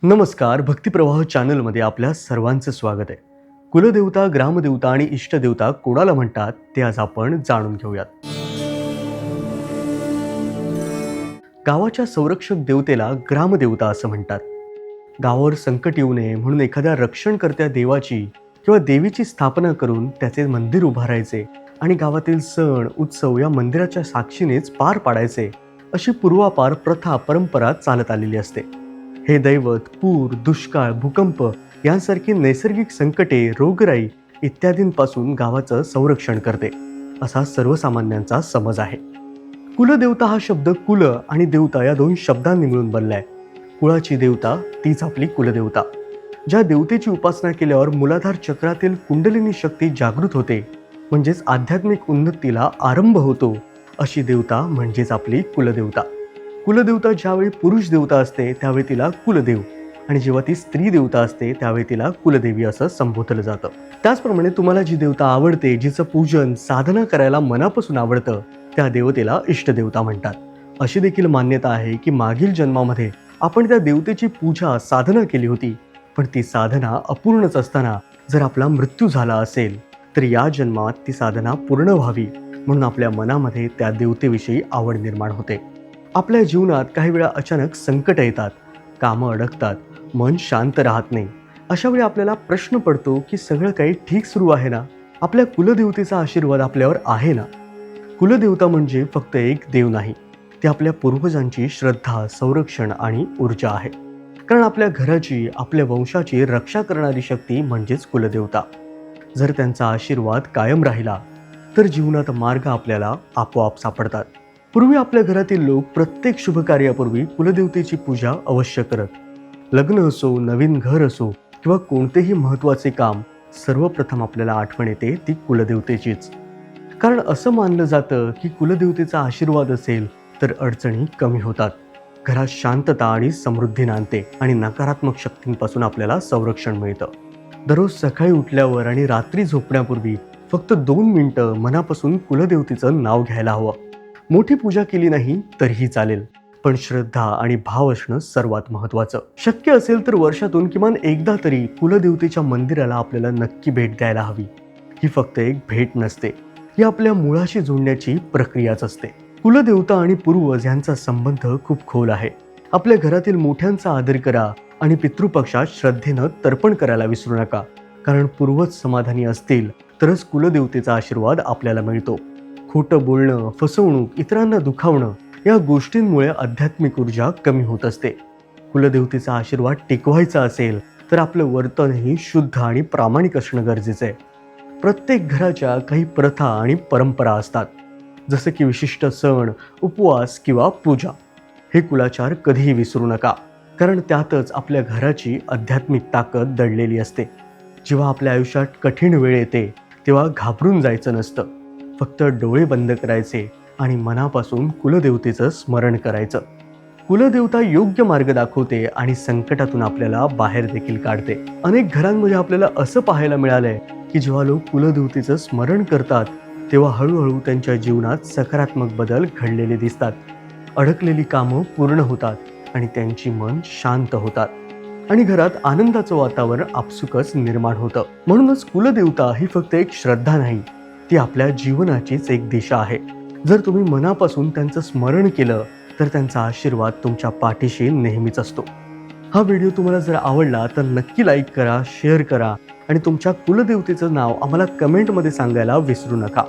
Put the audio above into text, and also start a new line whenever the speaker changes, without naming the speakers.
नमस्कार. भक्तिप्रवाह चॅनलमध्ये आपल्या सर्वांचं स्वागत आहे. कुलदेवता, ग्रामदेवता आणि इष्टदेवता कोणाला म्हणतात ते आज आपण जाणून घेऊयात. गावाच्या संरक्षक देवतेला ग्रामदेवता असं म्हणतात. गावावर संकट येऊ नये म्हणून एखाद्या रक्षणकर्त्या देवाची किंवा देवीची स्थापना करून त्याचे मंदिर उभारायचे आणि गावातील सण उत्सव या मंदिराच्या साक्षीनेच पार पाडायचे, अशी पूर्वापार प्रथा परंपरा चालत आलेली असते. हे दैवत पूर, दुष्काळ, भूकंप यांसारखी नैसर्गिक संकटे, रोगराई इत्यादींपासून गावाचं संरक्षण करते, असा सर्वसामान्यांचा समज आहे. कुलदेवता हा शब्द कुल आणि देवता या दोन शब्दांनी मिळून बनलाय. कुळाची देवता तीच आपली कुलदेवता. ज्या देवतेची उपासना केल्यावर मूलाधार चक्रातील कुंडलिनी शक्ती जागृत होते, म्हणजेच आध्यात्मिक उन्नतीला आरंभ होतो, अशी देवता म्हणजेच आपली कुलदेवता. कुलदेवता ज्यावेळी पुरुष देवता असते त्यावेळी तिला कुलदेव, आणि जेव्हा ती स्त्री देवता असते त्यावेळी तिला कुलदेवी असं संबोधलं जातं. त्याचप्रमाणे तुम्हाला जी देवता आवडते, जिचं पूजन साधना करायला मनापासून आवडतं, त्या देवतेला इष्टदेवता म्हणतात. अशी देखील मान्यता आहे की मागील जन्मामध्ये आपण त्या देवतेची पूजा साधना केली होती, पण ती साधना अपूर्णच असताना जर आपला मृत्यू झाला असेल तर या जन्मात ती साधना पूर्ण व्हावी म्हणून आपल्या मनामध्ये त्या देवतेविषयी आवड निर्माण होते. आपल्या जीवनात काही वेळा अचानक संकट येतात, कामं अडकतात, मन शांत राहत नाही. अशा वेळी आपल्याला प्रश्न पडतो की सगळं काही ठीक सुरू आहे ना? आपल्या कुलदेवतेचा आशीर्वाद आपल्यावर आहे ना? कुलदेवता म्हणजे फक्त एक देव नाही, ती आपल्या पूर्वजांची श्रद्धा, संरक्षण आणि ऊर्जा आहे. कारण आपल्या घराची, आपल्या वंशाची रक्षा करणारी शक्ती म्हणजेच कुलदेवता. जर त्यांचा आशीर्वाद कायम राहिला तर जीवनात मार्ग आपल्याला आपोआप सापडतात. पूर्वी आपल्या घरातील लोक प्रत्येक शुभ कार्यापूर्वी कुलदेवतेची पूजा अवश्य करत. लग्न असो, नवीन घर असो किंवा कोणतेही महत्त्वाचे काम, सर्वप्रथम आपल्याला आठवण येते ती कुलदेवतेचीच. कारण असं मानलं जातं की कुलदेवतेचा आशीर्वाद असेल तर अडचणी कमी होतात, घरात शांतता आणि समृद्धी नांदते आणि नकारात्मक शक्तींपासून आपल्याला संरक्षण मिळतं. दररोज सकाळी उठल्यावर आणि रात्री झोपण्यापूर्वी फक्त 2 मिनिटं मनापासून कुलदेवतेचं नाव घ्यायला हवं. मोठी पूजा केली नाही तरीही चालेल, पण श्रद्धा आणि भाव असणं सर्वात महत्त्वाचं. शक्य असेल तर वर्षातून किमान एकदा तरी कुलदेवतेच्या मंदिराला आपल्याला नक्की भेट द्यायला हवी. ही फक्त एक भेट नसते, ही आपल्या मुळाशी जोडण्याची प्रक्रियाच असते. कुलदेवता आणि पूर्वज यांचा संबंध खूप खोल आहे. आपल्या घरातील मोठ्यांचा आदर करा आणि पितृपक्षात श्रद्धेनं तर्पण करायला विसरू नका. कारण पूर्वज समाधानी असतील तरच कुलदेवतेचा आशीर्वाद आपल्याला मिळतो. खोटं बोलणं, फसवणूक, इतरांना दुखावणं या गोष्टींमुळे आध्यात्मिक ऊर्जा कमी होत असते. कुलदेवतेचा आशीर्वाद टिकवायचा असेल तर आपलं वर्तनही शुद्ध आणि प्रामाणिक असणं गरजेचं आहे. प्रत्येक घराच्या काही प्रथा आणि परंपरा असतात, जसं की विशिष्ट सण, उपवास किंवा पूजा. हे कुलाचार कधीही विसरू नका, कारण त्यातच आपल्या घराची आध्यात्मिक ताकद दडलेली असते. जेव्हा आपल्या आयुष्यात कठीण वेळ येते तेव्हा घाबरून जायचं नसतं. फक्त डोळे बंद करायचे आणि मनापासून कुलदेवतेचं स्मरण करायचं. कुलदेवता योग्य मार्ग दाखवते आणि संकटातून आपल्याला बाहेर देखील काढते. अनेक घरांमध्ये आपल्याला असं पाहायला मिळालंय की जेव्हा लोक कुलदेवतेचं स्मरण करतात तेव्हा हळूहळू त्यांच्या जीवनात सकारात्मक बदल घडलेले दिसतात. अडकलेली कामं पूर्ण होतात आणि त्यांची मन शांत होतात आणि घरात आनंदाचं वातावरण आपसुकच निर्माण होतं. म्हणूनच कुलदेवता ही फक्त एक श्रद्धा नाही, ती आपल्या जीवनाचीच एक दिशा आहे. जर तुम्ही मनापासून त्यांचं स्मरण केलं तर त्यांचा आशीर्वाद तुमच्या पाठीशी नेहमीच असतो. हा व्हिडिओ तुम्हाला जर आवडला तर नक्की लाईक करा, शेअर करा आणि तुमच्या कुलदेवतेचं नाव आम्हाला कमेंटमध्ये सांगायला विसरू नका.